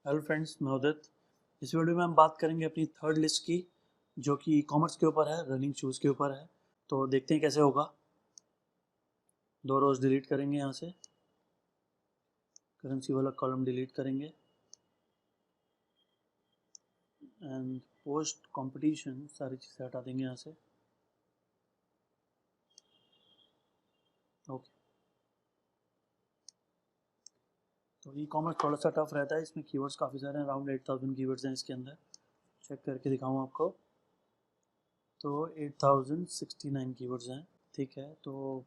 Hello friends, मैं उदित। इस video में हम बात करेंगे अपनी थर्ड लिस्ट की, जो कि ई कॉमर्स के ऊपर है, रनिंग शूज़ के ऊपर है। तो देखते हैं कैसे होगा। 2 रोज डिलीट करेंगे, यहाँ से करेंसी वाला कॉलम डिलीट करेंगे एंड पोस्ट कंपटीशन सारी चीज़ें हटा देंगे यहाँ से। ओके, तो ई कॉमर्स थोड़ा सा टफ रहता है, इसमें कीवर्ड्स काफ़ी सारे हैं, अराउंड 8000 कीवर्ड्स हैं इसके अंदर। चेक करके दिखाऊँ आपको, तो 8069 कीवर्ड्स हैं। ठीक है, तो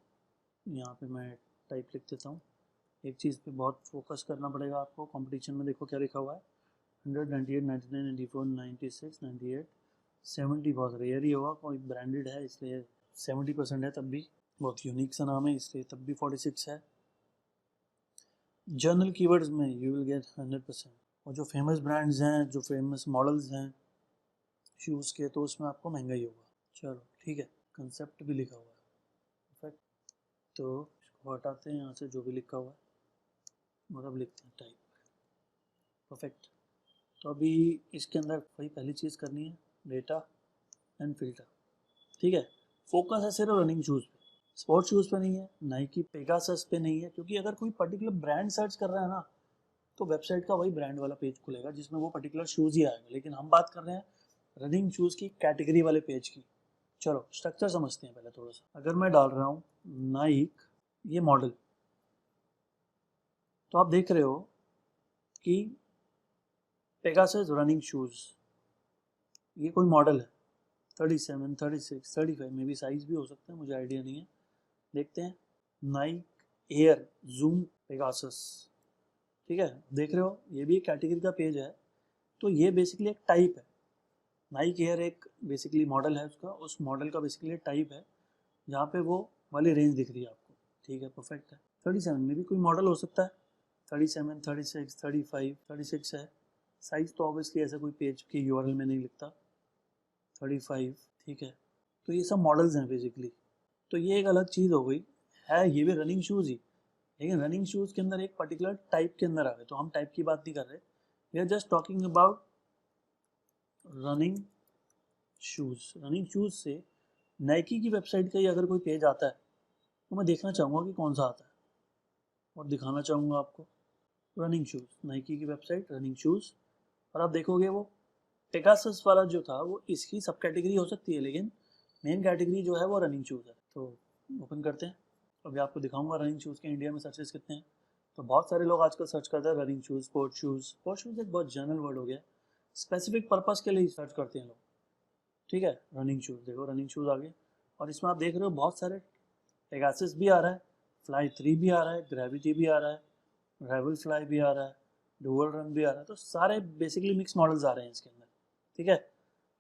यहाँ पे मैं टाइप लिख देता हूँ। एक चीज़ पे बहुत फोकस करना पड़ेगा आपको। कंपटीशन में देखो क्या लिखा हुआ है, 100, 98, 99, 94, 96, 98, 70 बहुत रेयर ही होगा, कोई ब्रांडेड है इसलिए 70% है, तब भी बहुत यूनिक सा नाम है इसलिए तब भी 46 है। जर्नल कीवर्ड्स में यू विल गेट 100%। और जो फेमस ब्रांड्स हैं, जो फेमस मॉडल्स हैं शूज़ के, तो उसमें आपको महंगा ही होगा। चलो ठीक है, कंसेप्ट भी लिखा हुआ है, परफेक्ट। तो इसको हटाते हैं यहाँ से, जो भी लिखा हुआ है और अब लिखते हैं टाइप, परफेक्ट। तो अभी इसके अंदर वही पहली चीज़ करनी है, डेटा एंड फिल्टर। ठीक है, फोकस है सिर्फ रनिंग शूज़ पे, स्पोर्ट्स शूज़ पे नहीं है, नाइकी पेगासस पे नहीं है, क्योंकि अगर कोई पर्टिकुलर ब्रांड सर्च कर रहा है ना, तो वेबसाइट का वही ब्रांड वाला पेज खुलेगा जिसमें वो पर्टिकुलर शूज़ ही आएगा। लेकिन हम बात कर रहे हैं रनिंग शूज़ की कैटेगरी वाले पेज की। चलो स्ट्रक्चर समझते हैं पहले थोड़ा सा। अगर मैं डाल रहा हूँ नाइक ये मॉडल, तो आप देख रहे हो कि पेगासस रनिंग शूज़, ये कोई मॉडल है 37, 36, 35 में भी साइज भी हो सकता है, मुझे आइडिया नहीं है। देखते हैं, नाइक एयर जूम पेगासस। ठीक है, देख रहे हो ये भी एक कैटेगरी का पेज है। तो ये बेसिकली एक टाइप है, नाइक एयर एक बेसिकली मॉडल है उसका, उस मॉडल का बेसिकली टाइप है, जहाँ पे वो वाली रेंज दिख रही है आपको। ठीक है, परफेक्ट है। 37 में भी कोई मॉडल हो सकता है, 37, 36, 35, 36 है। साइज तो ऑब्वियसली ऐसा कोई पेज के यूआरएल में नहीं लिखता, 35। ठीक है, तो ये सब मॉडल्स हैं बेसिकली। तो ये एक अलग चीज़ हो गई, है ये भी रनिंग शूज़ ही, लेकिन रनिंग शूज़ के अंदर एक पर्टिकुलर टाइप के अंदर आ गए। तो हम टाइप की बात नहीं कर रहे, we are just talking about running shoes. Running shoes से नाइकी की वेबसाइट का ही अगर कोई पेज आता है, तो मैं देखना चाहूँगा कि कौन सा आता है और दिखाना चाहूँगा आपको। रनिंग शूज़, नाइकी की वेबसाइट, रनिंग शूज़, और आप देखोगे वो पेगासस वाला जो था वो इसकी सब कैटेगरी हो सकती है, लेकिन मेन कैटेगरी जो है वो रनिंग शूज़ है। तो ओपन करते हैं, अभी आपको दिखाऊंगा रनिंग शूज़ के इंडिया में सर्चेस कितने हैं। तो बहुत सारे लोग आजकल सर्च करते हैं running shoes, sports shoes. Sports shoes एक बहुत जनरल वर्ड हो गया, स्पेसिफिक पर्पज़ के लिए ही सर्च करते हैं लोग। ठीक है, रनिंग शूज़ देखो, रनिंग शूज़ आ गए, और इसमें आप देख रहे हो बहुत सारे पेगासस भी आ रहा है, फ्लाई 3 भी आ रहा है, ग्रेविटी भी आ रहा है, रेवल फ्लाई भी आ रहा है, डुअल रन भी आ रहा है। तो सारे बेसिकली मिक्स मॉडल्स आ रहे हैं इसके अंदर। ठीक है,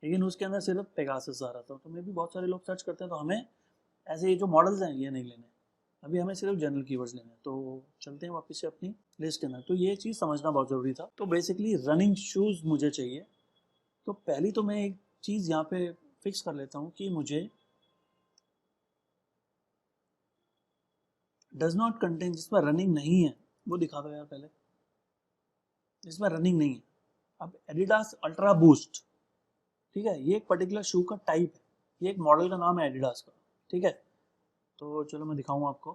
लेकिन उसके अंदर सिर्फ पेगासस आ रहा था। तो मे भी बहुत सारे लोग सर्च करते हैं, तो हमें ऐसे ये जो मॉडल्स हैं ये नहीं लेने, अभी हमें सिर्फ जनरल कीवर्ड्स लेने हैं। तो चलते हैं वापस से अपनी लिस्ट के अंदर। तो ये चीज़ समझना बहुत ज़रूरी था। तो बेसिकली रनिंग शूज़ मुझे चाहिए, तो पहली तो मैं एक चीज़ यहाँ पे फिक्स कर लेता हूँ कि मुझे डज नॉट कंटेन, जिसमें रनिंग नहीं है वो दिखा दो यार पहले, जिसमें रनिंग नहीं है। अब एडिडास अल्ट्रा बूस्ट, ठीक है, ये एक पर्टिकुलर शू का टाइप है, ये एक मॉडल का नाम है एडिडास का। ठीक है, तो चलो मैं दिखाऊँ आपको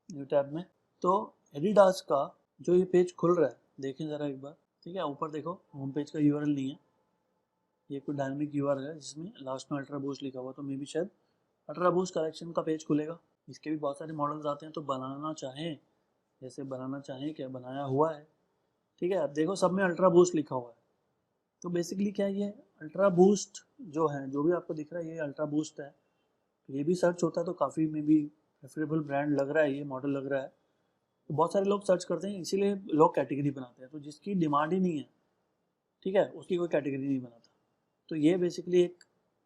न्यू टैब में। तो एडिडास का जो ये पेज खुल रहा है, देखें ज़रा एक बार। ठीक है, ऊपर देखो, होम पेज का यूआरएल नहीं है, ये कोई डायनेमिक यूआरएल है जिसमें लास्ट में अल्ट्रा बूस्ट लिखा हुआ। तो मे बी शायद अल्ट्रा बूस्ट कलेक्शन का पेज खुलेगा। इसके भी बहुत सारे मॉडल्स आते हैं, तो बनाना चाहें, जैसे बनाना चाहें क्या बनाया हुआ है। ठीक है, अब देखो सब में अल्ट्रा बूस्ट लिखा हुआ है। तो बेसिकली क्या है, ये अल्ट्रा बूस्ट जो है, जो भी आपको दिख रहा है ये अल्ट्रा बूस्ट है। ये भी सर्च होता है तो काफ़ी में भी प्रेफरेबल ब्रांड लग रहा है, ये मॉडल लग रहा है, तो बहुत सारे लोग सर्च करते हैं, इसीलिए लोग कैटेगरी बनाते हैं। तो जिसकी डिमांड ही नहीं है, ठीक है, उसकी कोई कैटेगरी नहीं बनाता। तो ये बेसिकली एक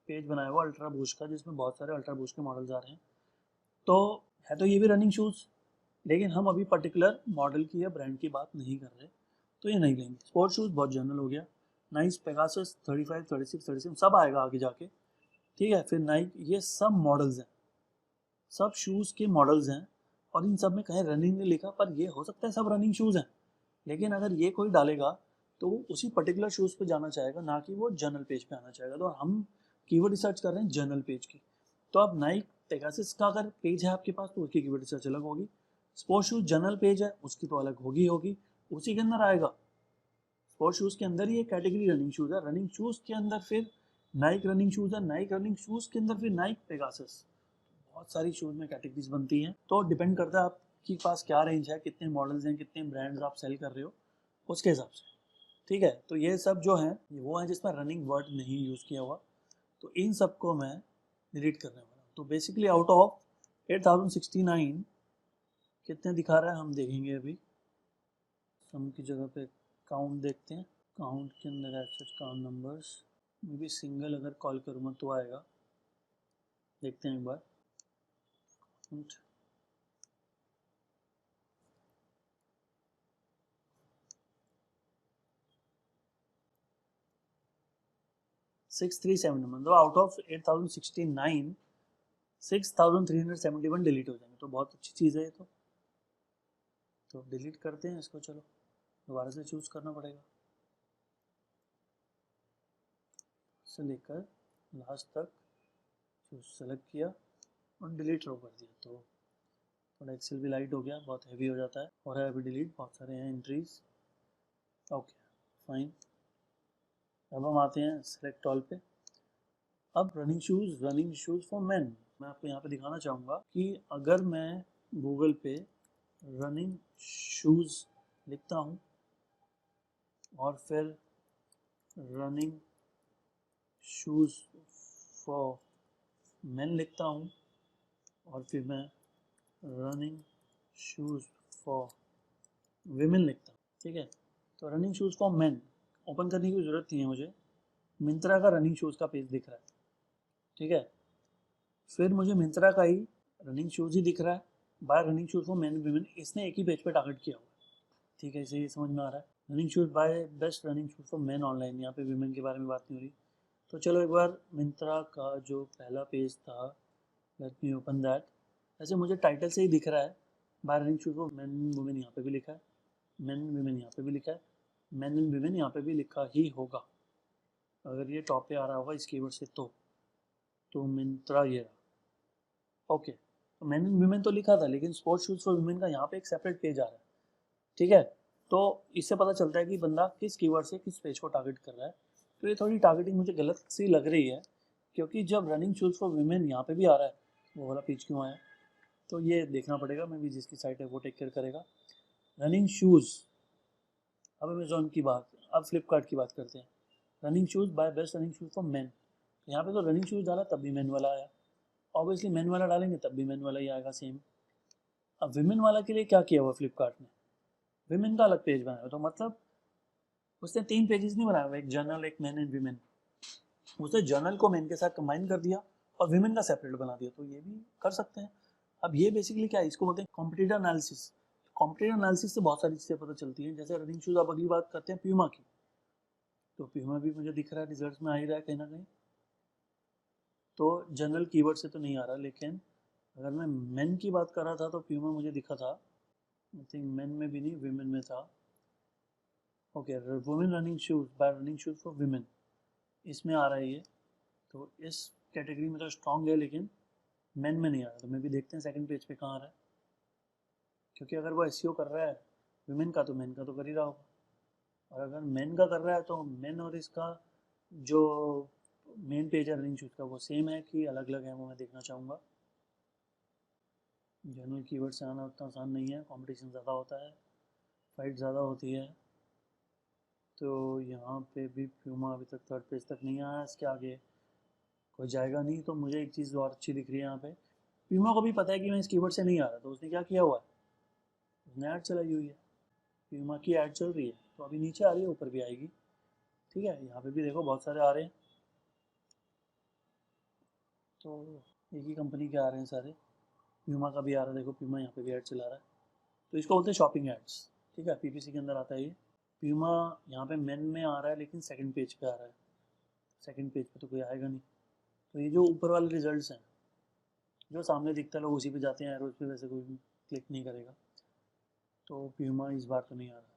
पेज बनाया हुआ अल्ट्रा बूस्ट का, जिसमें बहुत सारे अल्ट्रा बूस्ट के मॉडल्स आ रहे हैं। तो है तो ये भी रनिंग शूज़, लेकिन हम अभी पर्टिकुलर मॉडल की या ब्रांड की बात नहीं कर रहे, तो ये नहीं लेंगे। स्पोर्ट्स शूज़ बहुत जनरल हो गया, नाइस, पेगासस, 35, 36, 37 सब आएगा आगे जाके। ठीक है, फिर नाइक, ये सब मॉडल्स हैं, सब शूज़ के मॉडल्स हैं, और इन सब में कहीं रनिंग नहीं लिखा, पर ये हो सकता है सब रनिंग शूज़ हैं, लेकिन अगर ये कोई डालेगा तो वो उसी पर्टिकुलर शूज़ पे जाना चाहेगा, ना कि वो जर्नल पेज पे आना चाहेगा। तो हम कीवर्ड रिसर्च कर रहे हैं जर्नल पेज की। तो अब नाइक पेगासस का अगर पेज है आपके पास तो उसकी कीवर्ड रिसर्च अलग होगी। स्पोर्ट्स शूज़ जर्नल पेज है उसकी तो अलग होगी। उसी के अंदर आएगा। स्पोर्ट्स शूज़ के अंदर ही एक कैटेगरी रनिंग शूज़ है, रनिंग शूज़ के अंदर फिर नाइक रनिंग शूज़ है, नाइक रनिंग शूज़ के अंदर फिर नाइक पेगासस। बहुत सारी शूज़ में कैटेगरीज बनती हैं। तो डिपेंड करता है आपके पास क्या रेंज है, कितने मॉडल्स हैं, कितने ब्रांड्स आप सेल कर रहे हो, उसके हिसाब से। ठीक है, तो ये सब जो है वो है जिसमें रनिंग वर्ड नहीं यूज़ किया हुआ, तो इन सबको मैं डिलीट करने वाला हूँ। तो बेसिकली आउट ऑफ 8069 कितने दिखा रहा है हम देखेंगे अभी। सम की जगह पे काउंट देखते हैं। काउंट के अंदर as count numbers may be single अगर कॉल करूँगा तो आएगा, देखते हैं एक बार। काउंट 637 मतलब आउट ऑफ 8069 6371 डिलीट हो जाएंगे। तो बहुत अच्छी चीज़ है ये। तो डिलीट करते हैं इसको। चलो दोबारा से चूज़ करना पड़ेगा, से लेकर लास्ट तक चूज सेलेक्ट किया और डिलीट रो कर दिया। तो थोड़ा एक्सेल भी लाइट हो गया, बहुत हैवी हो जाता है। और है अभी डिलीट, बहुत सारे हैं एंट्रीज। Okay fine. अब हम आते हैं सेलेक्ट ऑल पे। अब रनिंग शूज़ फॉर मैन। मैं आपको यहाँ पे दिखाना चाहूँगा कि अगर मैं गूगल पे रनिंग शूज़ लिखता हूँ और फिर रनिंग शूज़ फॉर मैन लिखता हूँ और फिर मैं रनिंग शूज़ फॉर विमेन लिखता हूँ, ठीक है। तो running shoes for man open करने की ज़रूरत नहीं है मुझे, मिंत्रा का रनिंग शूज़ का पेज दिख रहा है, ठीक है। फिर मुझे मिंत्रा का ही रनिंग शूज़ ही दिख रहा है, bye running shoes for man women, इसने एक ही पेज पे टारगेट किया हुआ है, ठीक है। इसे ये समझ में आ रहा है। Running shoes buy best running shoes for men online, यहाँ पे विमेन के बारे में बात नहीं हो रही। तो चलो एक बार मिंत्रा का जो पहला पेज था, लेट मी ओपन दैट। ऐसे मुझे टाइटल से ही दिख रहा है bye running shoes for man women, यहाँ पे भी लिखा है, मैन विमेन यहाँ पे भी लिखा है, मैन एंड विमेन यहाँ पे भी लिखा ही होगा अगर ये टॉप पे आ रहा होगा इस कीवर्ड से। तो मिंत्रा ये रहा। ओके, तो मैन एंड विमेन तो लिखा था, लेकिन स्पोर्ट्स शूज़ फॉर वुमेन का यहाँ पे एक सेपरेट पेज आ रहा है, ठीक है। तो इससे पता चलता है कि बंदा किस कीवर्ड से किस पेज को टारगेट कर रहा है। तो ये थोड़ी टारगेटिंग मुझे गलत सी लग रही है, क्योंकि जब रनिंग शूज़ फॉर वुमेन यहाँ पे भी आ रहा है, वो वाला पेज क्यों आया। तो ये देखना पड़ेगा, मैं भी जिसकी साइट है वो टेक केयर करेगा। रनिंग शूज़, अब अमेजोन की बात, अब फ्लिपकार्ट की बात करते हैं। Running shoes buy best running shoes for men, यहाँ पे तो रनिंग शूज़ डाला तब भी मैन वाला आया, ऑब्वियसली मैन वाला डालेंगे तब भी मैन वाला ही आएगा सेम। अब विमेन वाला के लिए क्या किया हुआ फ्लिपकार्ट ने, विमेन का अलग पेज बनाया, तो मतलब उसने 3 पेजेस नहीं बनाया हुआ, एक जर्नल, एक मैन एंड विमेन। उसने जर्नल को मैन के साथ कंबाइन कर दिया और विमेन का सेपरेट बना दिया, तो ये भी कर सकते हैं। अब ये बेसिकली क्या है, इसको बोलते हैं कॉम्पिटिटर एनालिसिस। कॉम्पिटिटर एनालिसिस से बहुत सारी चीज़ें पता चलती हैं, जैसे रनिंग शूज़। अब अगली बात करते हैं प्यूमा की। तो प्यूमा भी मुझे दिख रहा है रिजल्ट में आ ही रहा है कहीं ना कहीं। तो जनरल कीवर्ड से तो नहीं आ रहा, लेकिन अगर मैं मेन की बात कर रहा था तो प्यूमा मुझे दिखा था, आई थिंक मेन में भी नहीं विमेन में था। Okay, women running shoes buy running shoes for women, इसमें आ रहा है ये। तो इस कैटेगरी में तो स्ट्रॉन्ग है, लेकिन मेन में नहीं आ रहा। तो मैं भी देखते हैं सेकंड पेज पे कहाँ आ रहा है, क्योंकि अगर वो एसईओ कर रहा है विमेन का तो मेन का तो कर ही रहा होगा। और अगर मेन का कर रहा है तो मेन और इसका जो मेन पेज है रनिंग शूज़ का वो सेम है कि अलग अलग है, वो मैं देखना चाहूँगा। जनरल कीवर्ड से आना उतना आसान नहीं है, कंपटीशन ज़्यादा होता है, फाइट ज़्यादा होती है। तो यहाँ पे भी प्यूमा अभी तक थर्ड पेज तक नहीं आया, इसके आगे कोई जाएगा नहीं। तो मुझे एक चीज़ और अच्छी दिख रही है यहाँ पे, प्यूमा को भी पता है कि मैं इस कीवर्ड से नहीं आ रहा, तो उसने क्या किया हुआ है, उसने ऐड चलाई हुई है। प्यूमा की ऐड चल रही है, तो अभी नीचे आ रही है, ऊपर भी आएगी, ठीक है। यहाँ पे भी देखो बहुत सारे आ रहे हैं, तो एक ही कंपनी के आ रहे हैं सारे। प्यूमा का भी आ रहा है, देखो प्यूमा यहाँ पे भी ऐड चला रहा है। तो इसको बोलते हैं शॉपिंग एड्स, ठीक है। पीपीसी के अंदर आता है ये। प्यूमा यहाँ पे मेन में आ रहा है, लेकिन सेकंड पेज पे आ रहा है, सेकंड पेज पे तो कोई आएगा नहीं। तो ये जो ऊपर वाले रिजल्ट्स हैं, जो सामने दिखता है लोग उसी पे जाते हैं, एरोज पे वैसे कोई क्लिक नहीं करेगा। तो प्यूमा इस बार तो नहीं आ रहा।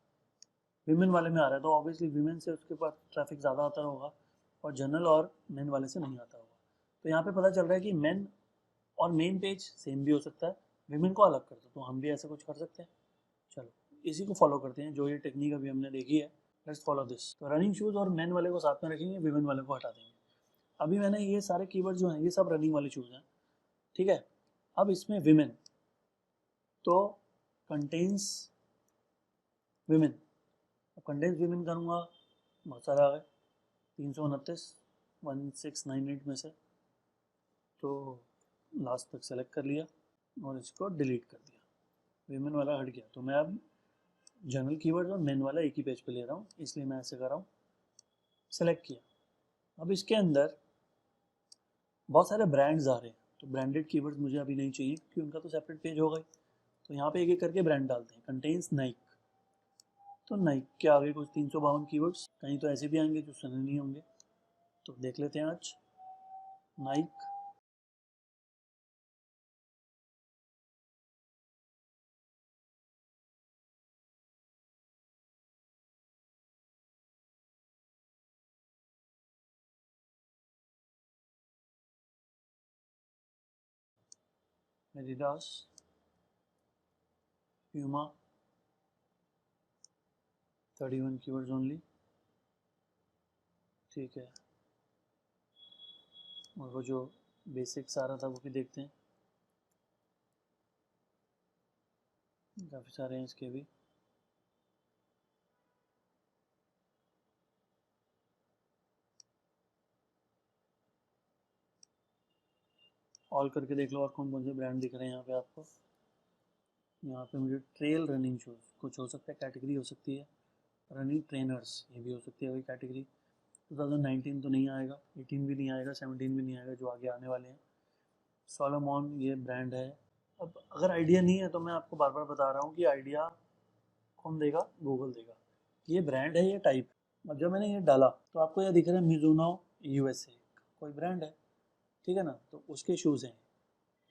विमेन वाले में आ रहा है तो ऑब्वियसली विमेन से उसके पास ट्रैफिक ज़्यादा आता होगा और जनरल और मेन वाले से नहीं आता होगा। तो यहाँ पे पता चल रहा है कि मेन और मेन पेज सेम भी हो सकता है, विमेन को अलग कर दो, तो हम भी ऐसा कुछ कर सकते हैं। चलो इसी को फॉलो करते हैं, जो ये टेक्निक अभी हमने देखी है, लेट्स फॉलो दिस। तो रनिंग शूज़ और मेन वाले को साथ में रखेंगे, विमेन वाले को हटा देंगे। अभी मैंने ये सारे कीवर्ड जो हैं ये सब रनिंग वाले शूज़ हैं, ठीक है। अब इसमें विमेन तो कंटेन्स विमेन, अब कंटेन्स विमेन करूँगा, बहुत सारे आ गए 329 1698 में से, तो लास्ट तक सेलेक्ट कर लिया और इसको डिलीट कर दिया, विमेन वाला हट गया। तो मैं अब जनरल कीवर्ड और मेन वाला एक ही पेज पे ले रहा हूँ, इसलिए मैं ऐसे कर रहा हूँ, सेलेक्ट किया। अब इसके अंदर बहुत सारे ब्रांड्स आ रहे हैं, तो ब्रांडेड कीवर्ड्स मुझे अभी नहीं चाहिए क्योंकि उनका तो सेपरेट पेज होगा ही। तो यहाँ पे एक एक करके ब्रांड डालते हैं। कंटेन्स नाइक, तो नाइक के आगे कुछ 352 कीवर्ड्स, कहीं तो ऐसे भी आएंगे जो सुने नहीं होंगे, तो देख लेते हैं आज। Naik, Adidas, Puma, 31 keywords only, ठीक है। और वो जो बेसिक्स आ रहा था वो भी देखते हैं, काफ़ी सारे हैं इसके भी। ऑल करके देख लो और कौन कौन से ब्रांड दिख रहे हैं यहाँ पे आपको। यहाँ पे मुझे ट्रेल रनिंग शूज़ कुछ हो सकता है, कैटेगरी हो सकती है, रनिंग ट्रेनर्स ये भी हो सकती है कोई कैटेगरी। 2019 तो नहीं आएगा, 18 भी नहीं आएगा, 17 भी नहीं आएगा, जो आगे आने वाले हैं। सोलोमॉन ये ब्रांड है। अब अगर आइडिया नहीं है तो मैं आपको बार बार बता रहा हूँ कि आइडिया कौन देगा, गूगल देगा। ये ब्रांड है, ये टाइप। अब जब मैंने ये डाला तो आपको यह दिख रहा है मिजुनो यूएसए, कोई ब्रांड है, ठीक है ना, तो उसके शूज़ हैं,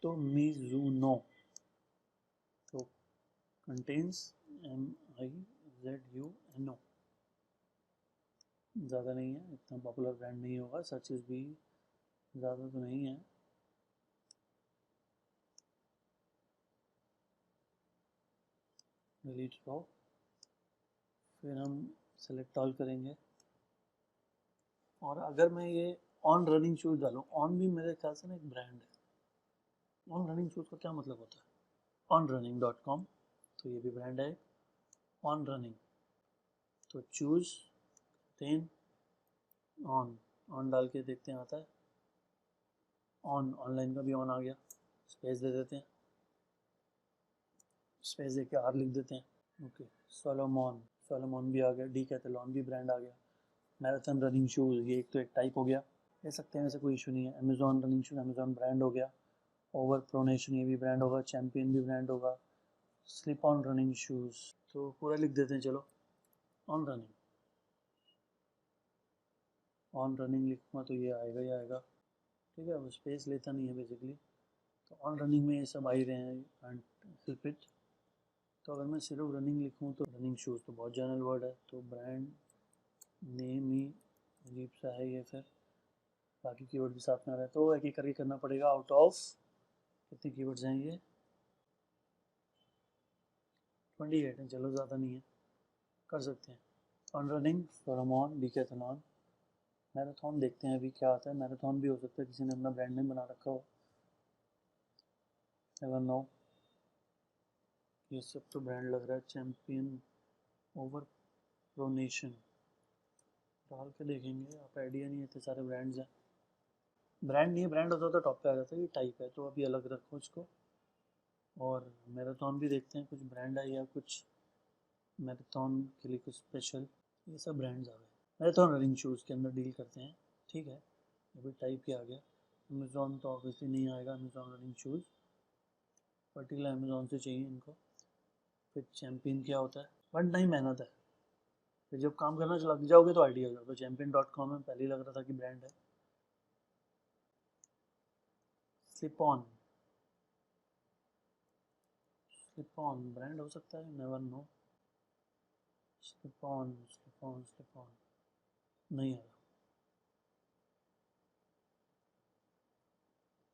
तो मिजुनो, तो कंटेन्स MIZUNO, ज़्यादा नहीं है, इतना पॉपुलर ब्रांड नहीं होगा, सर्चेस भी ज़्यादा तो नहीं है। डिलीट रो, फिर हम सेलेक्ट ऑल करेंगे। और अगर मैं ये ऑन रनिंग शूज़ डालूँ, ऑन भी मेरे ख्याल से ना एक ब्रांड है। ऑन रनिंग शूज़ का क्या मतलब होता है, ऑन रनिंग .com, तो ये भी ब्रांड है ऑन रनिंग। तो चूज़ टेन ऑन, ऑन डाल के देखते हैं आता है, ऑन ऑनलाइन का भी ऑन आ गया। स्पेस दे देते हैं, स्पेस दे के आर लिख देते हैं, ओके। सोलोमॉन, सोलोमॉन भी आ गया, डीकैथलॉन भी ब्रांड आ गया। मैराथन रनिंग शूज़, ये एक तो एक टाइप हो गया, ले सकते हैं, वैसे कोई इशू नहीं है। Amazon running shoes, Amazon brand हो गया। ओवर प्रोनेशन ये भी ब्रांड होगा, चैम्पियन भी ब्रांड होगा। स्लिप ऑन रनिंग शूज़, तो पूरा लिख देते हैं, चलो ऑन रनिंग, ऑन रनिंग लिखूँगा तो ये आएगा ही आएगा, ठीक है। अब स्पेस लेता नहीं है बेसिकली, तो ऑन रनिंग में ये सब आ ही रहे हैं, एंड हेल्प इट। तो अगर मैं सिर्फ रनिंग लिखूँ तो रनिंग शूज़ तो बहुत जनरल वर्ड है, तो ब्रांड नेम ही अजीब सा है ये, फिर बाकी कीवर्ड भी साथ में आ रहा है, तो एक एक करके करना पड़ेगा। आउट ऑफ कितने कीवर्ड्स हैं ये, 28 हैं, चलो ज़्यादा नहीं है, कर सकते हैं। ऑन रनिंग, सोलोमॉन, डीकैथलॉन, मैराथन देखते हैं अभी क्या आता है। मैराथन भी हो सकता है किसी ने अपना ब्रांड नेम बना रखा हो, नेवर नो। ये सब तो ब्रांड लग रहा है। चैम्पियन, ओवर प्रोनेशन डाल के देखेंगे, आप आइडिया नहीं है, इतने सारे ब्रांड्स हैं। ब्रांड नहीं है, ब्रांड होता तो टॉप पे आ जाता है, ये टाइप है तो अभी अलग रखो इसको। और मैराथन भी देखते हैं, कुछ ब्रांड है या कुछ मैराथन के लिए कुछ स्पेशल, ये सब ब्रांड्स आ गए। मैराथन रनिंग शूज़ के अंदर डील करते हैं, ठीक है, अभी टाइप ही आ गया। अमेज़ॉन तो ऑब्वियसली नहीं आएगा, Amazon running shoes particular Amazon से चाहिए इनको। फिर चैम्पियन क्या होता है, वन टाइम मेहनत है, फिर जब काम करना लग जाओगे तो आइडिया हो जाएगा। तो चैम्पियन.com में पहले ही लग रहा था कि ब्रांड है। Slip on, slip on brand हो सकता है, never know. Slip on slip on slip on, नहीं आ रहा।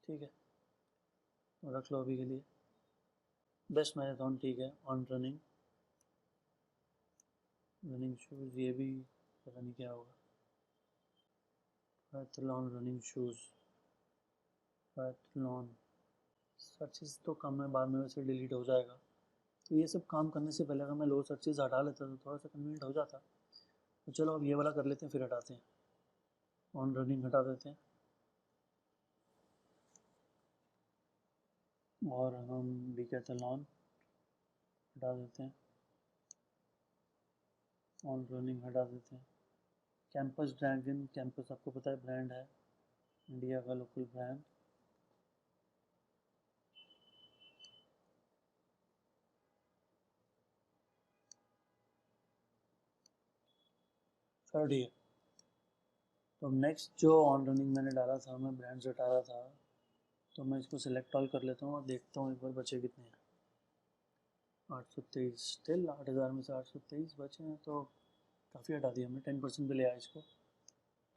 ठीक है, रख लो अभी के लिए। बेस्ट मैराथन ठीक है, ऑन रनिंग, रनिंग शूज़, ये भी पता नहीं क्या होगा। पैथलॉन रनिंग शूज़, पैथलॉन, सर्चेस तो कम है, बाद में वैसे डिलीट हो जाएगा। तो ये सब काम करने से पहले अगर मैं लो सर्चेस हटा लेता तो थोड़ा सा कन्वीनियंट हो जाता। तो चलो अब ये वाला कर लेते हैं, फिर हटाते हैं, ऑन रनिंग हटा देते हैं, और हम डिकैथलॉन हटा देते हैं, ऑन रनिंग हटा देते हैं। कैंपस ड्रैगन, कैंपस आपको पता है ब्रांड है, इंडिया का लोकल ब्रांड। Third year. तो नेक्स्ट जो ऑन रनिंग मैंने डाला था, मैं ब्रांड्स हटा रहा था, तो मैं इसको सिलेक्ट ऑल कर लेता हूँ और देखता हूँ एक बार बचे कितने हैं। 823, स्टिल 8000 में से 823 बचे हैं, तो काफ़ी हटा दिया हमने, 10% पे ले आया इसको।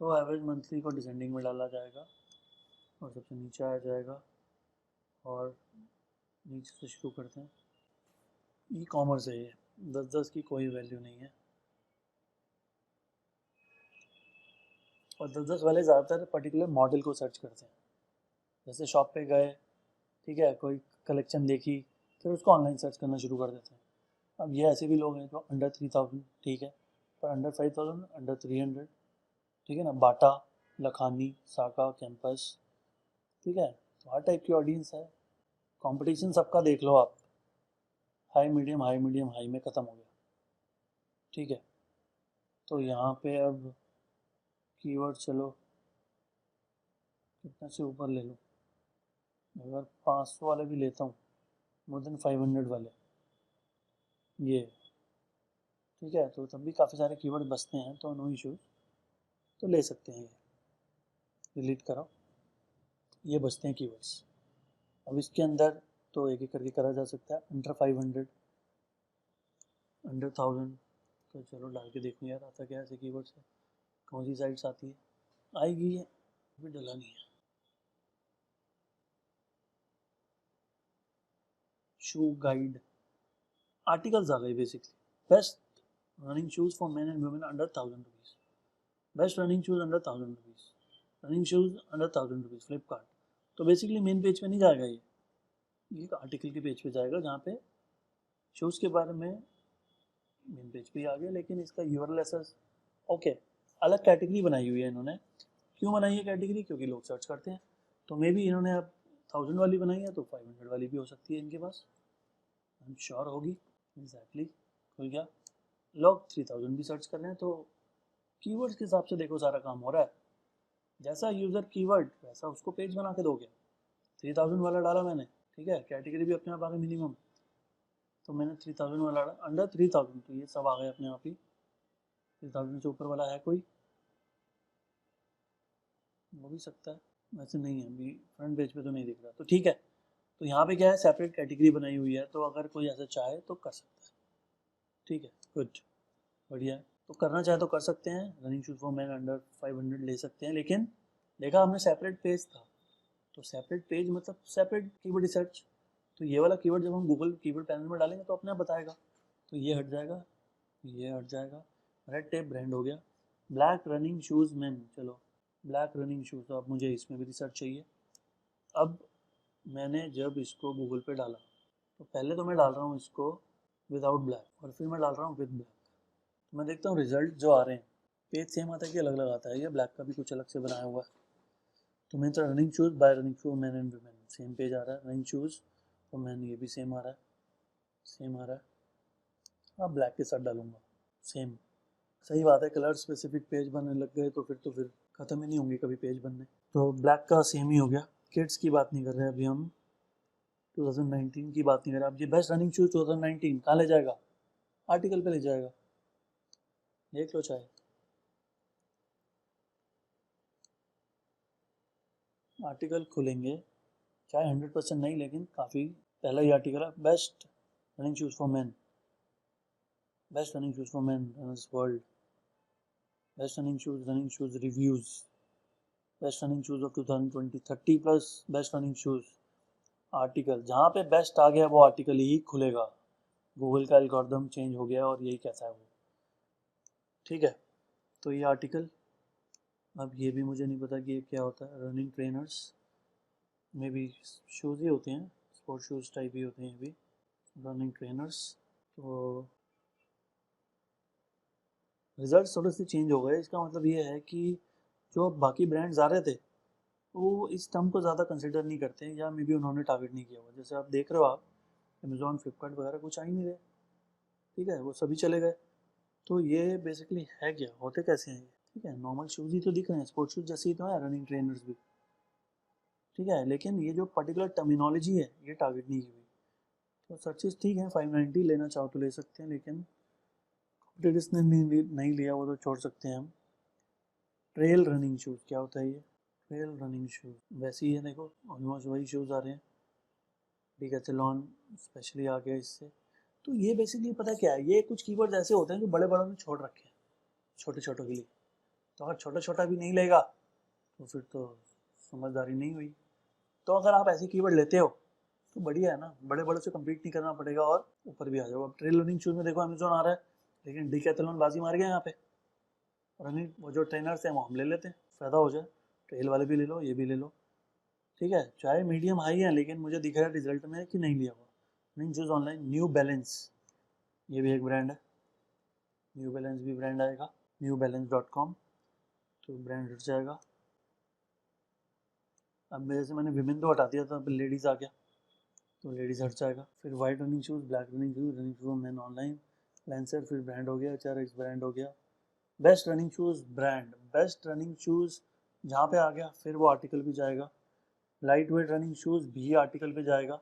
तो एवरेज मंथली को डिसेंडिंग में डाला जाएगा और सबसे नीचे आया जाएगा, और नीचे से शुरू करते हैं। ई कॉमर्स है ये, 10-10 की कोई वैल्यू नहीं है, और 10-10 वाले ज़्यादातर पर्टिकुलर मॉडल को सर्च करते हैं। जैसे शॉप पे गए, ठीक है, कोई कलेक्शन देखी, फिर उसको ऑनलाइन सर्च करना शुरू कर देते हैं। अब ये ऐसे भी लोग हैं जो अंडर 3000, ठीक है, पर अंडर 5000, अंडर 300, ठीक है ना, बाटा, लखानी, साका, कैंपस, ठीक है, तो हर टाइप की ऑडियंस है। कंपटीशन सबका देख लो आप, high medium high medium high में ख़त्म हो गया। ठीक है, तो यहाँ पे अब कीवर्ड, चलो कितना से ऊपर ले लो, अगर 500 वाले भी लेता हूँ, मोर देन 500 वाले, ये, ठीक है, तो तब भी काफ़ी सारे कीवर्ड बचते हैं, तो नो इशूज़, तो ले सकते हैं। ये डिलीट करो, ये बचते हैं कीवर्ड्स। अब इसके अंदर तो एक एक करके करा जा सकता है। अंडर 500, अंडर 1000, तो चलो डाल के देखूँ यार आता क्या ऐसे कीवर्ड्स है, कौन सी साइट्स आती है, आएगी है, अभी डला नहीं है। शू गाइड, आर्टिकल्स आ गए basically. Best running shoes for main and women under 1000 rupees, best running shoes under 1000 rupees, running shoes under 1000 rupees, Flipkart. तो बेसिकली मेन पेज पे नहीं जाएगा ये एक आर्टिकल के पेज पे जाएगा, जहाँ पे शूज़ के बारे में मेन पेज पे ही आ गया, लेकिन इसका यूआरएल ऐसा, ओके, अलग कैटेगरी बनाई हुई है इन्होंने। क्यों बनाई है कैटेगरी? क्योंकि लोग सर्च करते हैं, तो मे भी इन्होंने अब 1000 वाली बनाई है, तो 500 वाली भी हो सकती है इनके पास, आई एम श्योर होगी। एग्जैक्टली, खुल गया। लोग 3000 भी सर्च कर रहे हैं, तो कीवर्ड्स के हिसाब से देखो सारा काम हो रहा है। जैसा यूज़र कीवर्ड वैसा उसको पेज बना के दोगे। 3000 वाला डाला मैंने, ठीक है, कैटेगरी भी अपने आप आ गई मिनिमम, तो मैंने 3000 वाला डाला, अंडर 3000, तो ये सब आ गए अपने आप ही। 3000 से ऊपर वाला है कोई, हो भी सकता है, वैसे नहीं है अभी फ्रंट पेज पे तो नहीं दिख रहा, तो ठीक है। तो यहाँ पे क्या है, सेपरेट कैटेगरी बनाई हुई है, तो अगर कोई ऐसा चाहे तो कर सकता है। ठीक है, गुड, बढ़िया है। तो करना चाहे तो कर सकते हैं, running shoes for man under 500 ले सकते हैं, लेकिन देखा हमने सेपरेट पेज था, तो सेपरेट पेज मतलब सेपरेट कीवर्ड रिसर्च। तो ये वाला कीवर्ड जब हम गूगल कीवर्ड पैनल में डालेंगे तो अपने आप बताएगा, तो ये हट जाएगा, ये हट जाएगा। रेड टेप ब्रांड हो गया। ब्लैक रनिंग शूज़ मैन, चलो ब्लैक रनिंग शूज़, तो अब मुझे इसमें भी रिसर्च चाहिए। अब मैंने जब इसको गूगल पे डाला, तो पहले तो मैं डाल रहा हूँ इसको विदाउट ब्लैक, और फिर मैं डाल रहा हूँ विद ब्लैक, तो मैं देखता हूँ रिजल्ट जो आ रहे हैं, पेज सेम आता है कि अलग अलग आता है, या ब्लैक का भी कुछ अलग से बनाया हुआ है। तो मैं तो running shoes buy running shoes man and women same page आ रहा है, रनिंग शूज़ तो मैन ये भी सेम आ रहा है, सेम आ रहा है। अब ब्लैक के साथ डालूंगा सेम, सही बात है, कलर स्पेसिफिक पेज बनने लग गए तो फिर ख़त्म ही नहीं होंगे कभी पेज बनने। तो ब्लैक का सेम ही हो गया। किड्स की बात नहीं कर रहे अभी हम, 2019 की बात नहीं कर रहे। अब ये बेस्ट रनिंग शूज 2019 कहाँ ले जाएगा, आर्टिकल पे ले जाएगा, देख लो चाहे, आर्टिकल खुलेंगे, चाहे 100% नहीं, लेकिन काफ़ी पहला ही आर्टिकल है, best running shoes for man, best running shoes for man, runners world, best running shoes reviews, best running shoes of 2020, 30 plus best running shoes article. जहाँ पे बेस्ट आ गया वो आर्टिकल ही खुलेगा। गूगल का एल्गोरिथम चेंज हो गया और यही कहता है वो। ठीक है, तो ये आर्टिकल, अब ये भी मुझे नहीं पता कि ये क्या होता है। रनिंग ट्रेनर्स में भी शूज़ ही होते हैं, स्पोर्ट शूज़ टाइप ही होते हैं ये भी, रनिंग ट्रेनर्स। तो रिजल्ट थोड़े से चेंज हो गए। इसका मतलब ये है कि जो बाकी ब्रांड्स आ रहे थे वो इस टर्म को ज़्यादा कंसिडर नहीं करते हैं, या मे बी उन्होंने टारगेट नहीं किया हुआ। जैसे आप देख रहे हो, आप अमेज़ॉन, फ्लिपकार्ट वगैरह कुछ आ ही नहीं रहे। ठीक है, वो सभी चले गए। तो ये बेसिकली है क्या, होते कैसे हैं ये? ठीक है, नॉर्मल शूज़ ही तो दिख रहे हैं, स्पोर्ट्स शूज़ जैसे ही तो है रनिंग ट्रेनर्स भी। ठीक है, लेकिन ये जो पर्टिकुलर टर्मिनोलॉजी है ये टारगेट नहीं की हुई। तो सर्चेस ठीक है, 590 लेना चाहो तो ले सकते हैं, लेकिन कॉम्पिटिटर्स ने नहीं लिया वो तो छोड़ सकते हैं हम। ट्रेल रनिंग शूज़ क्या होता है ये? ट्रेल रनिंग शूज़ वैसे ही है, देखो ऑलमोस्ट वही शूज़ आ रहे हैं। डिकैथलॉन स्पेशली आ गया इससे। तो ये बेसिकली पता क्या है, ये कुछ कीवर्ड्स ऐसे होते हैं जो बड़े बड़ों ने छोड़ रखे हैं छोटे छोटों के लिए। तो अगर छोटा छोटा भी नहीं लेगा तो फिर तो समझदारी नहीं हुई। तो अगर आप ऐसे कीवर्ड लेते हो तो बढ़िया है ना, बड़े बड़ों से कम्पीट नहीं करना पड़ेगा और ऊपर भी आ जाओ। अब ट्रेल रनिंग शूज़ में देखो अमेजोन आ रहा है, लेकिन डिकैथलॉन बाजी मार गया यहाँ पे। रनिंग वो जो ट्रेनर्स हैं वो हम ले लेते हैं, फ़ायदा हो जाए। ट्रेल वाले भी ले लो, ये भी ले लो। ठीक है, चाहे मीडियम हाई है, लेकिन मुझे दिख रहा है रिजल्ट में कि नहीं लिया हुआ। Running shoes online, new balance, ये भी एक ब्रांड है। न्यू बैलेंस भी ब्रांड आएगा, newbalance.com, तो ब्रांड हट जाएगा। अब मेरे से मैंने विमेन तो हटा दिया था, अब लेडीज़ आ गया, तो लेडीज़ हट जाएगा। फिर white running shoes, black running shoes, running shoes man online, lancer, फिर ब्रांड हो गया, HRX ब्रांड हो गया। Best running shoes brand, best running shoes जहाँ पे आ गया फिर वो आर्टिकल भी जाएगा। लाइट वेट रनिंग शूज़ भी आर्टिकल पे जाएगा,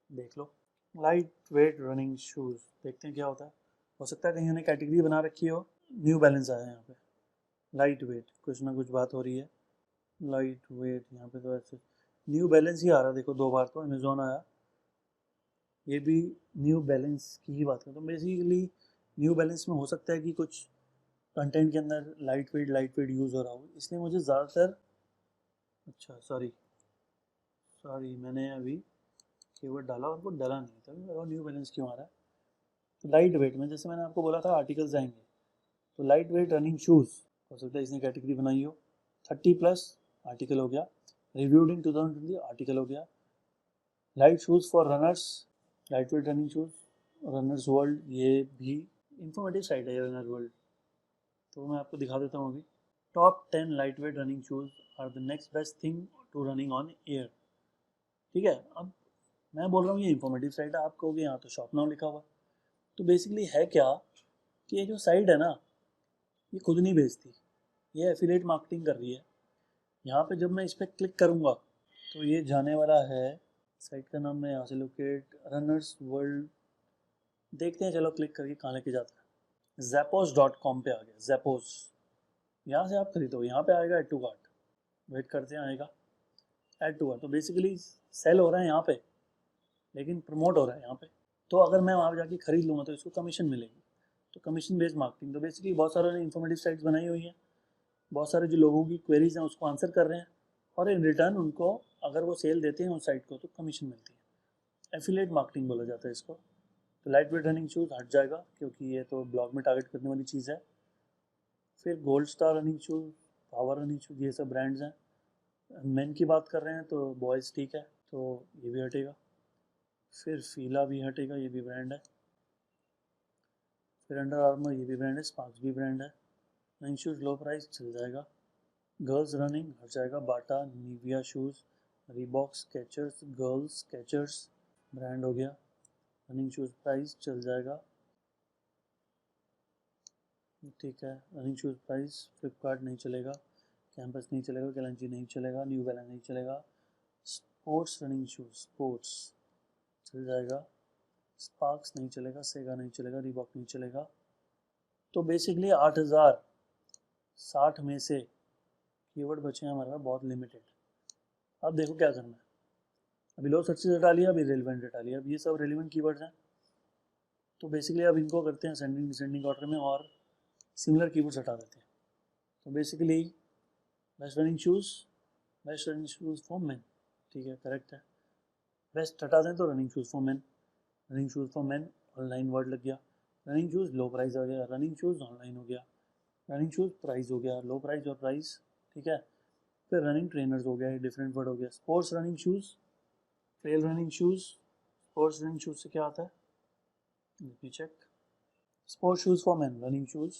देख लो। लाइट वेट रनिंग शूज़ देखते हैं क्या होता है। हो सकता है कहीं उन्हें कैटेगरी बना रखी हो। न्यू बैलेंस आया है यहाँ पे, लाइट वेट, कुछ ना कुछ बात हो रही है। लाइट वेट यहाँ पे तो ऐसे न्यू बैलेंस ही आ रहा है, देखो 2 बार तो अमेजोन आया, ये भी न्यू बैलेंस की ही बात करता हूँ। बेसिकली न्यू बैलेंस में हो सकता है कि कुछ कंटेंट के अंदर लाइट वेट यूज़ हो रहा हो, इसलिए मुझे ज़्यादातर, अच्छा सॉरी मैंने अभी कीवर्ड डाला और वो डाला नहीं था, मेरा न्यू बैलेंस क्यों आ रहा है। तो लाइट वेट में जैसे मैंने आपको बोला था आर्टिकल्स आएंगे, तो लाइट वेट रनिंग शूज़ हो सकता है इसने कैटेगरी बनाई हो। 30 प्लस आर्टिकल हो गया, रिव्यूड इन 2020 आर्टिकल हो गया। Light shoes for runners, light weight running shoes, runners world, ये भी इंफॉर्मेटिव साइट है रनर वर्ल्ड। तो मैं आपको दिखा देता हूँ अभी। Top 10 light weight running shoes are the next best thing to running on air. ठीक है, अब मैं बोल रहा हूँ ये इंफॉर्मेटिव साइट है, आप कहोगे यहाँ तो शॉप नाउ लिखा हुआ। तो बेसिकली है क्या कि ये जो साइट है ना, ये खुद नहीं बेचती, ये एफिलिएट मार्केटिंग कर रही है। यहाँ पे जब मैं इस पर क्लिक करूँगा तो ये जाने वाला है, साइट का नाम मैं यहाँ से लोकेट, रनर्स वर्ल्ड, देखते हैं चलो क्लिक करके कहाँ लेके जाता है। Zappos.com पे आ गया, Zappos, यहाँ से आप खरीदो, यहाँ पे आएगा एड टू कार्ट, वेट करते हैं आएगा एड टू कार्ट। तो बेसिकली सेल हो रहा है यहाँ पे, लेकिन प्रमोट हो रहा है यहाँ पे। तो अगर मैं वहाँ जाके खरीद लूँगा तो इसको कमीशन मिलेगी, तो कमीशन बेस्ड मार्केटिंग। तो बेसिकली बहुत सारे इंफॉर्मेटिव साइट्स बनाई हुई हैं, बहुत सारे जो लोगों की क्वेरीज हैं उसको आंसर कर रहे हैं, और इन रिटर्न उनको अगर वो सेल देते हैं उस साइट को तो कमीशन मिलती है। एफिलिएट मार्केटिंग बोला जाता है इसको। तो लाइट वेट रनिंग शूज़ हट जाएगा क्योंकि ये तो ब्लॉग में टारगेट करने वाली चीज़ है। फिर gold star running shoes, power running shoes, ये सब ब्रांड्स हैं। मेन की बात कर रहे हैं तो बॉयज़ ठीक है, तो ये भी हटेगा। फिर फीला भी हटेगा, ये भी ब्रांड है। फिर अंडर आर्मर, ये भी ब्रांड है। स्पार्क्स भी ब्रांड है। रनिंग शूज़ लो प्राइस चल जाएगा। गर्ल्स रनिंग हट जाएगा, Bata, Nivia shoes, Reebok, Skechers, girls Skechers brand हो गया। रनिंग शूज़ प्राइस चल जाएगा, ठीक है। रनिंग शूज़ प्राइस फ्लिपकार्ट नहीं चलेगा, कैंपस नहीं चलेगा, कैलेंजी नहीं चलेगा, न्यू बैलेंस नहीं चलेगा। स्पोर्ट्स रनिंग शूज़, स्पोर्ट्स चल जाएगा। स्पार्क्स नहीं चलेगा, सेगा नहीं चलेगा, रीबॉक नहीं चलेगा। तो बेसिकली 8060 में से कीवर्ड बचे हैं हमारे पास बहुत लिमिटेड। अब देखो क्या करना है। अभी लो सर्चेज हटा लिया, अभी रेलिवेंट हटा लिया, अब ये सब रेलिवेंट कीवर्ड्स हैं। तो बेसिकली अब इनको करते हैं असेंडिंग डिसेंडिंग ऑर्डर में और सिमिलर कीवर्ड्स हटा देते हैं। तो basically best running shoes for man, ठीक है, करेक्ट है। बेस्ट हटा दें तो running shoes for men, running shoes for men online word लग गया। रनिंग शूज़ लो प्राइस हो गया, रनिंग शूज़ ऑनलाइन हो गया, रनिंग शूज़ प्राइस हो गया, लो प्राइस और प्राइस, ठीक है। फिर रनिंग ट्रेनर्स हो गया, डिफरेंट वर्ड हो गया। Sports running shoes, trail running shoes, sports running shoes से क्या आता है, let me check. Sports shoes for men, running shoes,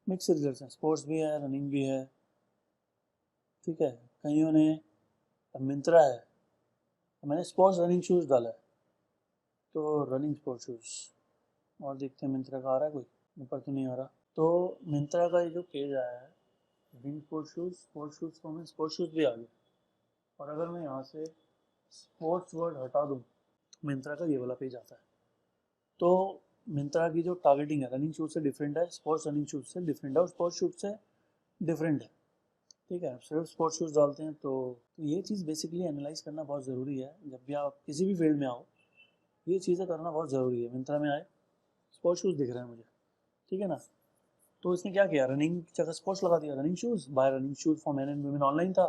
mix results हैं, स्पोर्ट्स भी है रनिंग भी है, ठीक है। कईयों ने, अब मिंत्रा है, मैंने स्पोर्ट्स रनिंग शूज़ डाला है तो रनिंग स्पोर्ट्स शूज़, और देखते हैं मिंत्रा का आ रहा है कोई, ऊपर तो नहीं आ रहा। तो मिंत्रा का ये जो पेज आया है running sports shoes for man, sports shoes भी आ गया। और अगर मैं यहाँ से स्पोर्ट्स वर्ड हटा दूँ तो मिंत्रा का ये वाला पेज आता है। तो मिंत्रा की जो टारगेटिंग है रनिंग शूज़ से डिफरेंट है, स्पोर्ट्स रनिंग शूज़ से डिफरेंट है और स्पोर्ट्स शूज़ से डिफरेंट है, ठीक है। सिर्फ स्पोर्ट्स शूज़ डालते हैं तो ये चीज़ बेसिकली एनालाइज करना बहुत ज़रूरी है। जब भी आप किसी भी फील्ड में आओ ये चीज़ें करना बहुत ज़रूरी है। मिंत्रा में आए स्पोर्ट्स शूज़ दिख रहे हैं मुझे, ठीक है ना, तो इसने क्या किया, रनिंग की जगह स्पोर्ट्स लगा दिया, running shoes buy running shoes for men and women online था,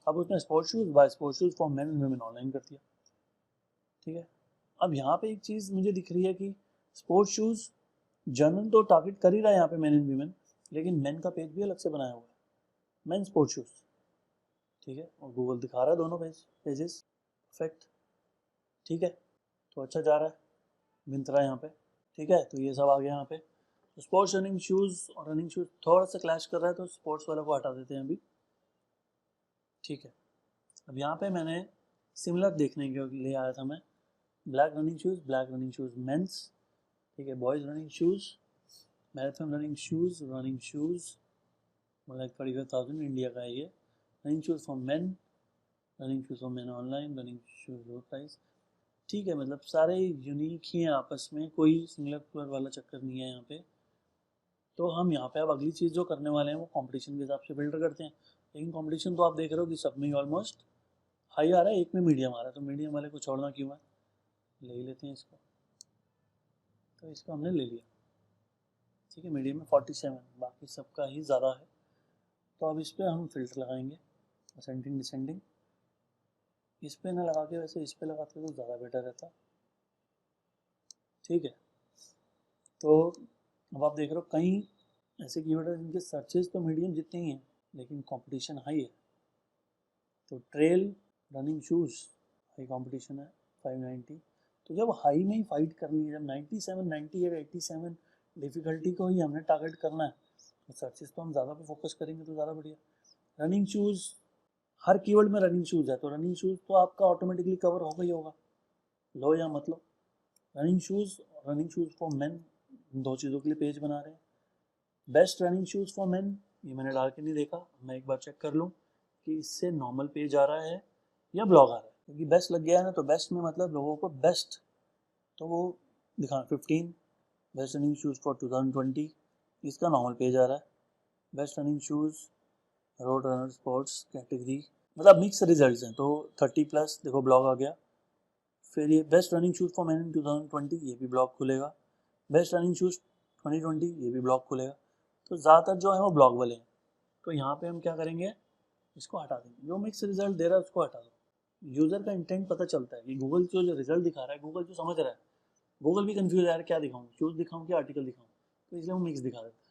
अब उसने sports shoes buy sports shoes for men and women online कर दिया, ठीक है। अब यहाँ पे एक चीज़ मुझे दिख रही है कि स्पोर्ट्स शूज़ जनरल तो टारगेट कर ही रहा है यहाँ पे मैन एंड वीमेन, लेकिन मैन का पेज भी अलग से बनाया हुआ है, मैन स्पोर्ट्स शूज़, ठीक है, और गूगल दिखा रहा है दोनों पेजेस, परफेक्ट, ठीक है। तो अच्छा जा रहा है मिंत्रा यहाँ पे, ठीक है। तो ये सब आ गया यहाँ पे। तो स्पोर्ट्स रनिंग शूज़ और रनिंग शूज़ थोड़ा सा क्लैश कर रहा है तो स्पोर्ट्स वाला को हटा देते हैं अभी, ठीक है। अब यहाँ पे मैंने सिमिलर देखने के लिए आया था मैं, ब्लैक रनिंग शूज़ मेंस, ठीक है, boys running shoes, marathon running shoes मतलब 35,000 इंडिया का है ये, running shoes for main, running shoes for men online, running shoes low price, ठीक है। मतलब सारे यूनिक ही हैं आपस में, कोई सिंगुलर कलर वाला चक्कर नहीं है यहाँ पे। तो हम यहाँ पे अब अगली चीज़ जो करने वाले हैं वो कंपटीशन के हिसाब से फिल्टर करते हैं। लेकिन कंपटीशन तो आप देख रहे हो कि सब में ऑलमोस्ट हाई आ रहा है, एक में मीडियम आ रहा है, तो मीडियम वाले को छोड़ना क्यों है, ले ही लेते हैं इसको। तो इसको हमने ले लिया, ठीक है, मीडियम में 47, बाकी सबका ही ज़्यादा है। तो अब इस पर हम फिल्टर लगाएंगे, असेंडिंग डिसेंडिंग, इस पर ना लगा के वैसे इस पर लगाते तो ज़्यादा बेटर रहता, ठीक है। तो अब आप देख रहे हो कई ऐसे कीवर्ड है जिनके सर्चेज तो मीडियम जितने ही हैं लेकिन कंपटीशन हाई है। तो trail running shoes high competition है 590, तो जब हाई में ही फाइट करनी है, जब 97 98 87 डिफ़िकल्टी को ही हमने टारगेट करना है तो सर्चेज तो हम ज़्यादा पे फोकस करेंगे तो ज़्यादा बढ़िया। रनिंग शूज़, हर कीवर्ड में रनिंग शूज़ है तो रनिंग शूज़ तो आपका ऑटोमेटिकली कवर होगा ही होगा, लो या मतलब। रनिंग शूज़ फॉर मेन, दो चीज़ों के लिए पेज बना रहे हैं। Best running shoes for main, ये मैंने डाल के नहीं देखा, मैं एक बार चेक कर लूँ कि इससे नॉर्मल पेज आ रहा है या ब्लॉग आ रहा है, क्योंकि बेस्ट लग गया है ना, तो बेस्ट में मतलब लोगों को बेस्ट, तो वो दिखा 15 बेस्ट रनिंग शूज़ फॉर 2020, इसका नॉर्मल पेज आ रहा है। Best running shoes road runner sports category, मतलब मिक्स रिजल्ट्स हैं, तो 30+ देखो ब्लॉग आ गया। फिर ये best running shoes for man in 2020, ये भी ब्लॉग खुलेगा। बेस्ट रनिंग शूज़ 2020, ये भी ब्लॉग खुलेगा। तो ज़्यादातर जो है वो ब्लॉग वाले हैं। तो यहाँ पे हम क्या करेंगे, इसको हटा देंगे, जो मिक्स रिजल्ट दे रहा है उसको हटा दो। यूज़र का इंटेंट पता चलता है कि गूगल जो रिजल्ट दिखा रहा है, गूगल जो समझ रहा है, गूगल भी कंफ्यूज है यार क्या दिखाऊँ, शूज़ दिखाऊँ क्या आर्टिकल दिखाऊँ, तो इसलिए वो मिक्स दिखा देता है,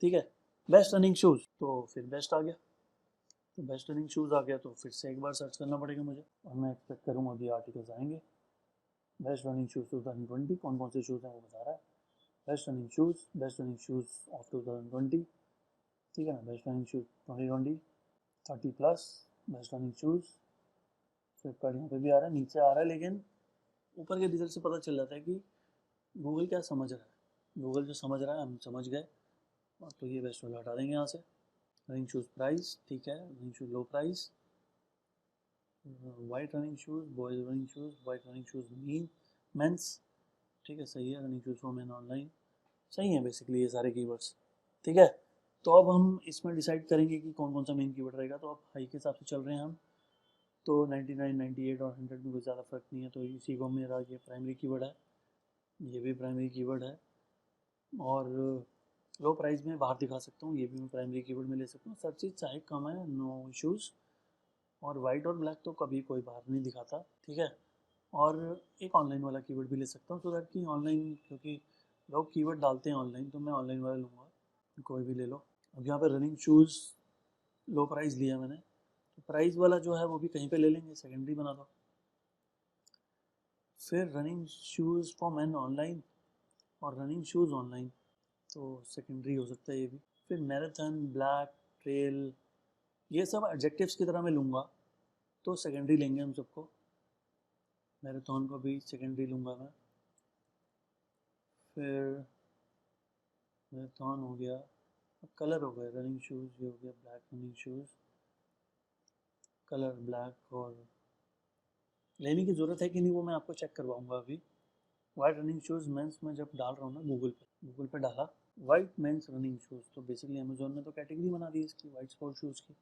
ठीक है। बेस्ट रनिंग शूज़, तो फिर बेस्ट आ गया, तो बेस्ट रनिंग शूज़ आ गया, तो फिर से एक बार सर्च करना पड़ेगा मुझे, और मैं एक्सपेक्ट करूँगा अभी आर्टिकल्स आएंगे। बेस्ट रनिंग शूज़ 2020, कौन कौन से शूज़ हैं वो बता रहा है। बेस्ट रनिंग शूज़ ऑफ 2020, ठीक है ना, best running shoes 2020 30+, best running shoes, Flipkart यहाँ पे भी आ रहा है, नीचे आ रहा है, लेकिन ऊपर के रिजल्ट से पता चल जाता है कि गूगल क्या समझ रहा है। गूगल जो समझ रहा है हम समझ गए, और तो ये बेस्ट वाला हटा देंगे यहाँ से। रनिंग शूज़ प्राइस, ठीक है, running shoes low price, white running shoes, boys running shoes, white running shoes mens, ठीक है, सही है। Running shoes for men online, सही है बेसिकली ये सारे कीवर्ड्स, ठीक है। तो अब हम इसमें डिसाइड करेंगे कि कौन कौन सा मेन कीवर्ड रहेगा। तो अब हाई के हिसाब से चल रहे हैं हम, तो 99 98 और 100 में कोई ज़्यादा फर्क नहीं है, तो इसी को मेरा ये प्राइमरी कीवर्ड है। ये भी प्राइमरी कीवर्ड है। और लो प्राइस में बाहर दिखा सकता हूँ, ये भी मैं प्राइमरी कीवर्ड में ले सकता हूँ। सर्चेज चाहे कम है, नो इश्यूज़। और वाइट और ब्लैक तो कभी कोई बाहर नहीं दिखाता, ठीक है। और एक ऑनलाइन वाला कीवर्ड भी ले सकता हूँ, सो दैट कि ऑनलाइन, क्योंकि लोग कीवर्ड डालते हैं ऑनलाइन, तो मैं ऑनलाइन वाला लूँगा, कोई भी ले लो। अब यहाँ पे रनिंग शूज़ लो प्राइस लिया मैंने, तो प्राइस वाला जो है वो भी कहीं पे ले लेंगे, सेकेंडरी बना दो। फिर running shoes for men online और रनिंग शूज़ ऑनलाइन, तो सेकेंडरी हो सकता है ये भी। फिर मैराथन, ब्लैक, ट्रेल, ये सब एडजेक्टिव्स की तरह मैं लूँगा, तो सेकेंडरी लेंगे हम सबको। मैराथन को भी सेकेंडरी लूँगा मैं। फिर मैराथन हो गया, कलर हो गया, रनिंग शूज़ ये हो गया, black running shoes, colour black. और लेने की ज़रूरत है कि नहीं वो मैं आपको चेक करवाऊँगा अभी। वाइट रनिंग शूज़ मेंस में जब डाल रहा हूँ ना गूगल पे डाला वाइट मेंस रनिंग शूज़, तो बेसिकली अमेजोन ने तो कैटेगरी बना दी इसकी वाइट स्पोर्ट शूज़ की।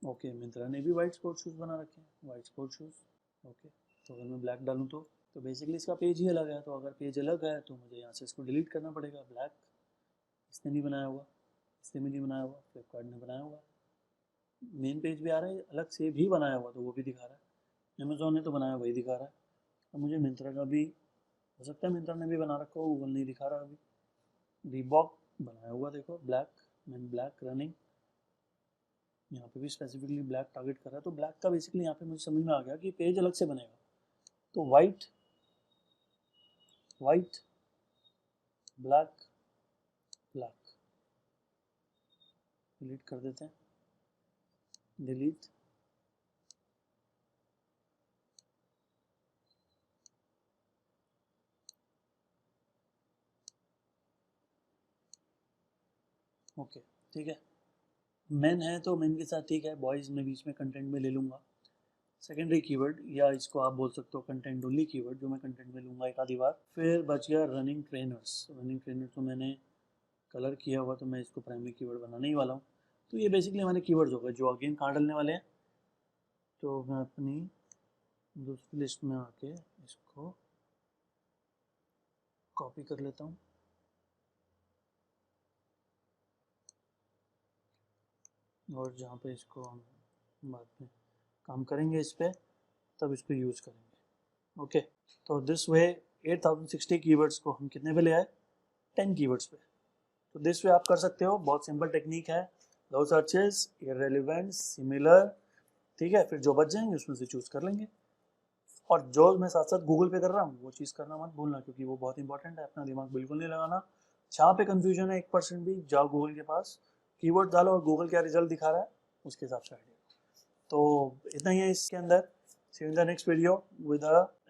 ओके, मिंत्रा ने भी वाइट स्पोर्ट शूज़ बना रखे हैं, वाइट स्पोर्ट शूज़। ओके, तो अगर मैं ब्लैक डालूँ तो बेसिकली इसका पेज ही अलग है, तो अगर पेज अलग है तो मुझे यहाँ से इसको डिलीट करना पड़ेगा। ब्लैक इसने नहीं बनाया हुआ, इसने भी नहीं बनाया हुआ, फ्लिपकार्ट ने बनाया हुआ। मेन पेज भी आ रहा है, अलग से भी बनाया हुआ तो वो भी दिखा रहा है। अमेजोन ने तो बनाया वही दिखा रहा है। अब मुझे मिंत्रा का भी हो सकता है, मिंत्रा ने भी बना रखा हो, गूगल नहीं दिखा रहा अभी। रीबॉक बनाया हुआ देखो, ब्लैक मैन ब्लैक रनिंग, यहाँ पे भी स्पेसिफिकली ब्लैक टारगेट कर रहा है, तो ब्लैक का बेसिकली यहाँ पे मुझे समझ में आ गया कि पेज अलग से बनेगा। तो white white black black delete कर देते हैं, डिलीट। ओके, ठीक है। मेन है तो मेन के साथ ठीक है, बॉयज़ में बीच में कंटेंट में ले लूँगा सेकेंडरी कीवर्ड, या इसको आप बोल सकते हो कंटेंट ओनली कीवर्ड, जो मैं कंटेंट में लूँगा एक आधी बार। फिर बच गया रनिंग ट्रेनर्स। रनिंग ट्रेनर तो मैंने कलर किया हुआ, तो मैं इसको प्राइमरी कीवर्ड बनाने ही वाला हूँ। तो ये बेसिकली हमारे कीवर्ड्स हो गए, जो अगेन कहाँ डालने वाले हैं। तो मैं अपनी दूसरी लिस्ट में आके इसको कॉपी कर लेता हूँ, और जहाँ पे इसको हम बाद में काम करेंगे इस पर, तब इसको यूज़ करेंगे। ओके, तो दिस वे 8060 कीवर्ड्स को हम कितने पे ले आए, 10 कीवर्ड्स पे। तो दिस वे आप कर सकते हो, बहुत सिंपल टेक्निक है। लो सर्चेस, इररेलेवेंट, सिमिलर, ठीक है। फिर जो बच जाएंगे उसमें से चूज़ कर लेंगे। और जो मैं साथ साथ गूगल पे कर रहा हूँ वो चीज़ करना मत भूलना, क्योंकि वो बहुत इंपॉर्टेंट है। अपना दिमाग बिल्कुल नहीं लगाना। जहाँ पे कंफ्यूजन है 1% भी, जाओ गूगल के पास, कीवर्ड डालो और गूगल क्या रिजल्ट दिखा रहा है उसके हिसाब से आइडिया। तो इतना ही है इसके अंदर। See you in the next video with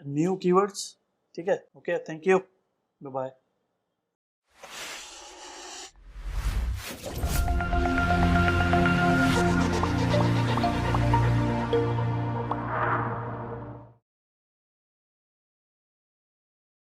new keywords, ठीक है। Okay, thank you, bye bye.